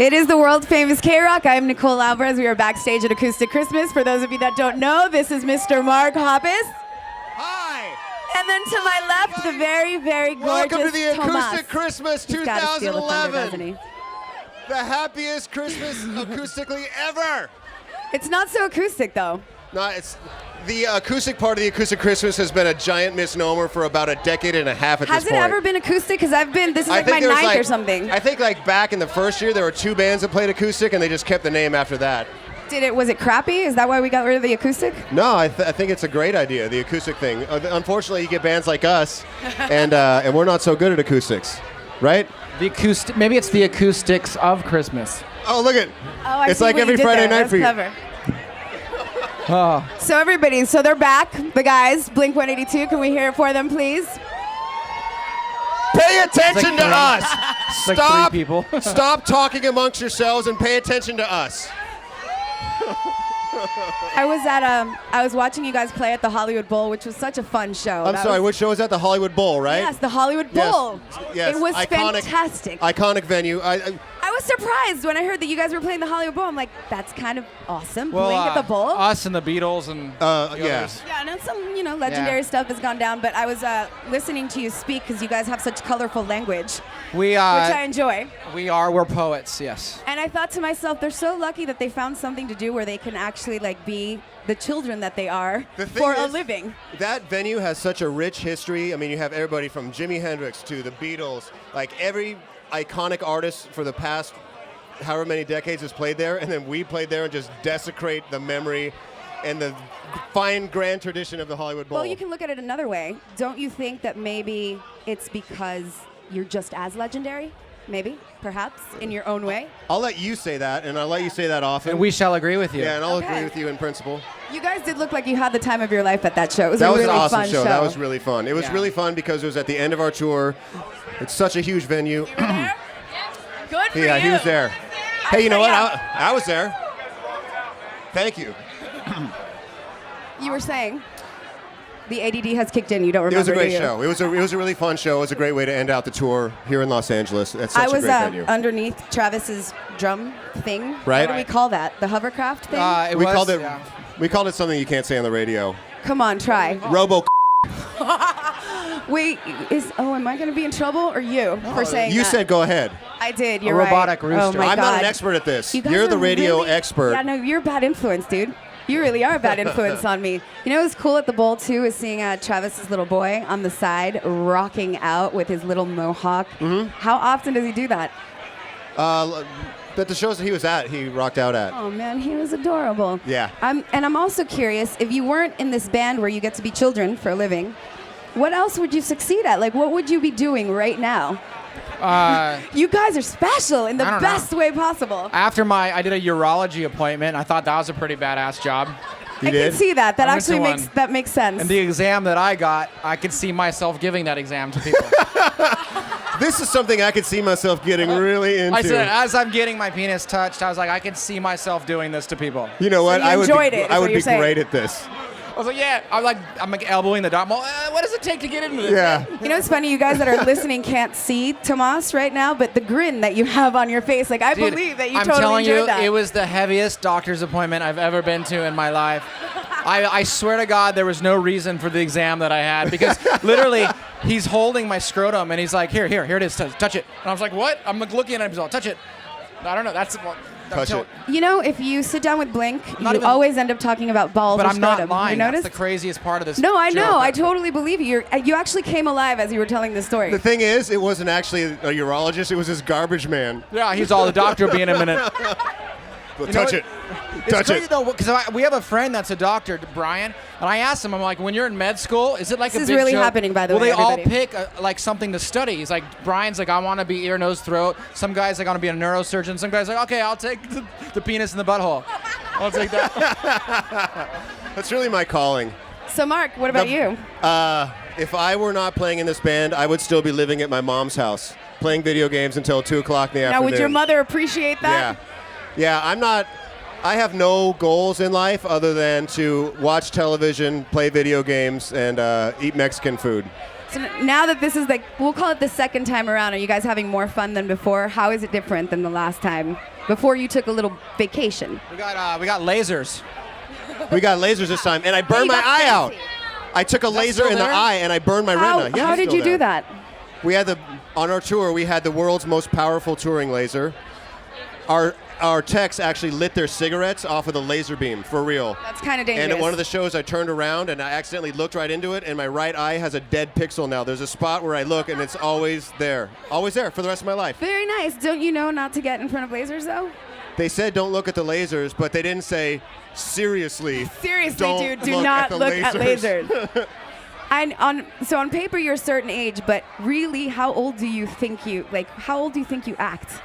It is the world famous K-Rock. I am Nicole Alvarez. We are backstage at Acoustic Christmas. For those of you that don't know, this is Mr. Mark Hoppus. Hi. And then to my left, the very, very gorgeous Welcome to the Tomas. Acoustic Christmas He's gotta steal the thunder, 2011. doesn't he? The happiest Christmas acoustically ever. It's not so acoustic, though. No, it's the acoustic part of the Acoustic Christmas has been a giant misnomer for about a decade and a half at Has this it point. ever been acoustic? Because this is like my there was ninth or something. I think like back in the first year, there were 2 bands that played acoustic, and they just kept the name after that. Was it crappy? Is that why we got rid of the acoustic? No, I think it's a great idea, the acoustic thing. Unfortunately, you get bands like us, and we're not so good at acoustics, right? The acoustic. Maybe it's the acoustics of Christmas. Oh, look at I it's see like what you every did Friday there. night for you. Clever. Oh. So everybody, they're back, the guys, Blink-182. Can we hear it for them, please? Pay attention to us. It's like 3 people. Stop talking amongst yourselves and pay attention to us. I was watching you guys play at the Hollywood Bowl, which was such a fun show. I'm sorry, which show was that? The Hollywood Bowl, right? Yes, the Hollywood Bowl. Yes. It was Iconic, fantastic. Iconic venue. I was surprised when I heard that you guys were playing the Hollywood Bowl. I'm like, that's kind of awesome. Well, Blink at the Bowl. Us and the Beatles and the others. Yeah, and some legendary stuff has gone down. But I was listening to you speak because you guys have such colorful language, which I enjoy. We're poets, yes. And I thought to myself, they're so lucky that they found something to do where they can actually be the children that they are for a living. That venue has such a rich history. I mean, you have everybody from Jimi Hendrix to the Beatles, like every iconic artist for the past however many decades has played there, and then we played there and just desecrate the memory and the fine grand tradition of the Hollywood Bowl. Well, you can look at it another way. Don't you think that maybe it's because you're just as legendary? Maybe, perhaps, in your own way? I'll let you say that, and I'll let you say that often. And we shall agree with you. Yeah, and I'll Okay. agree with you in principle. You guys did look like you had the time of your life at that show. It was That a was really an awesome fun show. That was really fun. It was Yeah. really fun because it was at the end of our tour. It's such a huge venue. Good for Yeah, you. he was there. Hey, you know what? Yeah. I was there. Thank you. You were saying the ADD has kicked in. You don't remember, It was a great do you? show. It was a really fun show. It was a great way to end out the tour here in Los Angeles. That's I such was a great venue. underneath Travis's drum thing. Right. What do we call that? The hovercraft thing? We called it something you can't say on the radio. Come on, try. Robo. Wait, am I going to be in trouble or you for saying You that? said go ahead. I did. A You're right. robotic Oh rooster. my I'm not God. an expert at this. You guys You're the are radio really- expert. Yeah, no, you're a bad influence, dude. You really are a bad influence on me. You know what was cool at the bowl, too, is seeing Travis's little boy on the side rocking out with his little mohawk. Mm-hmm. How often does he do that? But the shows that he was at, he rocked out at. Oh, man, he was adorable. Yeah. I'm also curious, if you weren't in this band where you get to be children for a living, what else would you succeed at? Like, what would you be doing right now? You guys are special in the I don't best way possible. After I did a urology appointment. I thought that was a pretty badass job. I can see that. That I went to actually makes sense. And the exam that I got, I could see myself giving that exam to people. This is something I could see myself getting really into. I said, as I'm getting my penis touched, I was like, I could see myself doing this to people. You know what? So you enjoyed it, is I what would you're be saying. great at this. I was like, yeah. I'm like elbowing the doctor. What does it take to get into this? Yeah. You know, it's funny, you guys that are listening can't see Tomas right now, but the grin that you have on your face, like, I Dude, believe that you I'm totally telling enjoyed you, that. it was the heaviest doctor's appointment I've ever been to in my life. I swear to God, there was no reason for the exam that I had because literally he's holding my scrotum and he's like, here it is, touch it. And I was like, what? I'm like looking at him, he's all, touch it. I don't know, that's Touch it. You know, if you sit down with Blink, you not even- always end up talking about balls But or I'm not scrotum. lying. You That's noticed? the craziest part of this. No, I know. joke. I totally believe you. You actually came alive as you were telling the story. The thing is, it wasn't actually a urologist. It was this garbage man. Yeah, he's all the doctor will be in a minute. Well, You know touch what? it. It's Touch crazy it. though, because we have a friend that's a doctor, Brian, and I asked him, I'm like, when you're in med school, is it like This a is big really joke? happening, by the Will way, they all everybody. pick like something to study? He's like, Brian's like, I want to be ear, nose, throat. Some guys like, I want to be a neurosurgeon. Some guys like, okay, I'll take the penis and the butthole. I'll take that. That's really my calling. So, Mark, what about you? If I were not playing in this band, I would still be living at my mom's house, playing video games until 2 o'clock in the Now, afternoon. would your mother appreciate that? Yeah. I have no goals in life other than to watch television, play video games, and eat Mexican food. So now that this is like, we'll call it the second time around, are you guys having more fun than before? How is it different than the last time? Before you took a little vacation. We got lasers. We got lasers this time, and I burned my eye out. I took a laser in the eye, and I burned my retina. Yeah, How it's did still you do there. that? We had on our tour, we had the world's most powerful touring laser. Our techs actually lit their cigarettes off of the laser beam, for real. That's kind of dangerous. And at one of the shows, I turned around and I accidentally looked right into it, and my right eye has a dead pixel now. There's a spot where I look, and it's always there for the rest of my life. Very nice. Don't you know not to get in front of lasers, though? They said don't look at the lasers, but they didn't say seriously. Seriously, don't dude, do not look at lasers. So on paper you're a certain age, but really, how old do you think you act?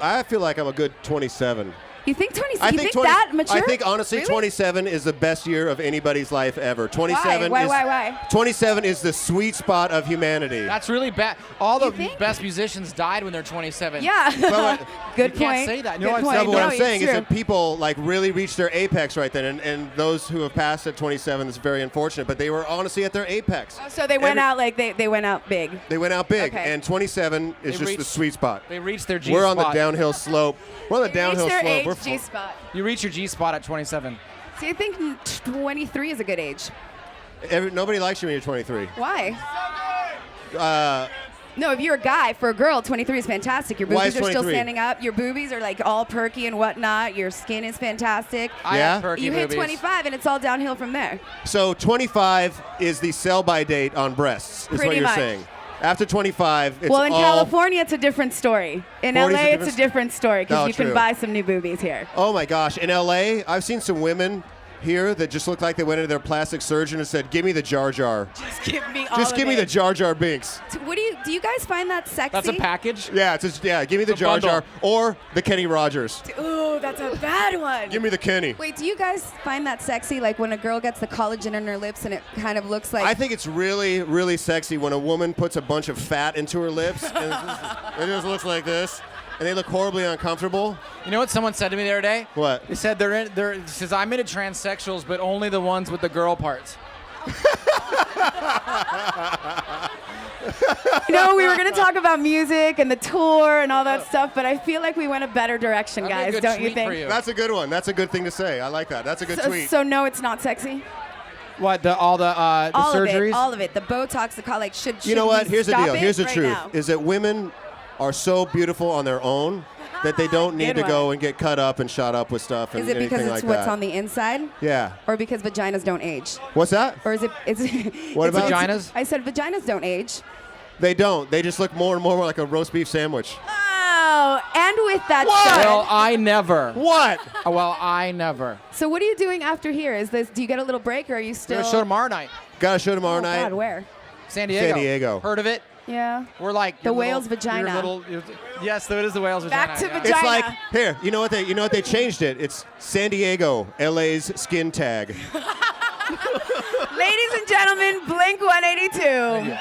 I feel like I'm a good 27. You think 20? I You think think that mature? I think honestly, Really? 27 is the best year of anybody's life ever. 27 Why? 27 is the sweet spot of humanity. That's really bad. All You the think? best musicians died when they're 27. Yeah. But Good You point. can't say that. Good No, it's point. not No, but what No, I'm it's saying is true. that people like really reach their apex right then, and those who have passed at 27, it's very unfortunate. But they were honestly at their apex. So they went out like they went out big. They went out big, Okay. and 27 is just the sweet spot. They reached their G We're spot. on the downhill slope. We're on the downhill Reach their slope. age, We're G-spot. You reach your G spot at 27. See, I think 23 is a good age. Nobody likes you when you're 23. Why? Uh, No, if you're a guy, for a girl, 23 is fantastic. Your Why boobies is are still 23? standing up. Your boobies are like all perky and whatnot. Your skin is fantastic. I Yeah? have perky You hit boobies. 25 and it's all downhill from there. So 25 is the sell-by date on breasts, is what Pretty you're much. saying. After 25, it's Well, in all... California, it's a different story. In 40's LA, a it's different a different story because No, you true. can buy some new boobies here. Oh my gosh, in LA, I've seen some women here that just look like they went into their plastic surgeon and said, "Give me the Jar Jar. Just give me all Just of give me it. the Jar Jar Binks." What do you guys find that sexy? That's a package? Yeah, give me the It's a Jar bundle. Jar or the Kenny Rogers. Ooh, that's a bad one. Give me the Kenny. Wait, do you guys find that sexy? Like when a girl gets the collagen in her lips and it kind of looks like. I think it's really, really sexy when a woman puts a bunch of fat into her lips and it just looks like this, and they look horribly uncomfortable. You know what someone said to me the other day? What? They said it says I'm into transsexuals, but only the ones with the girl parts. You know, we were going to talk about music and the tour and all that stuff, but I feel like we went a better direction, That'd be a guys, good don't you tweet think? for you. That's a good one. That's a good thing to say. I like that. That's a good tweet. So no, it's not sexy. What all the surgeries? All of it. The Botox, the like should. You know what? Here's the stop deal. it Here's the right truth: now? is that women are so beautiful on their own that they don't need Good to one. go and get cut up and shot up with stuff and Is it because anything it's like what's that. on the inside, Yeah. or because vaginas don't age, What's that? or is it? It's, What it's- about- Vaginas? I said vaginas don't age. They don't. They just look more and more like a roast beef sandwich. Oh, and with that Well, said, I never. What? Well, I never. so what are you doing after here? Is this? Do you get a little break, or are you We're still? gonna show tomorrow night. Got a show tomorrow Oh night. God, where? San Diego. San Diego. Heard of it? Yeah. We're like The your whale's little- vagina. your little- yes, it is the whale's Back vagina. to yeah. It's Vagina. like here. You know what they changed it. It's San Diego, LA's skin tag. Ladies and gentlemen, Blink-182.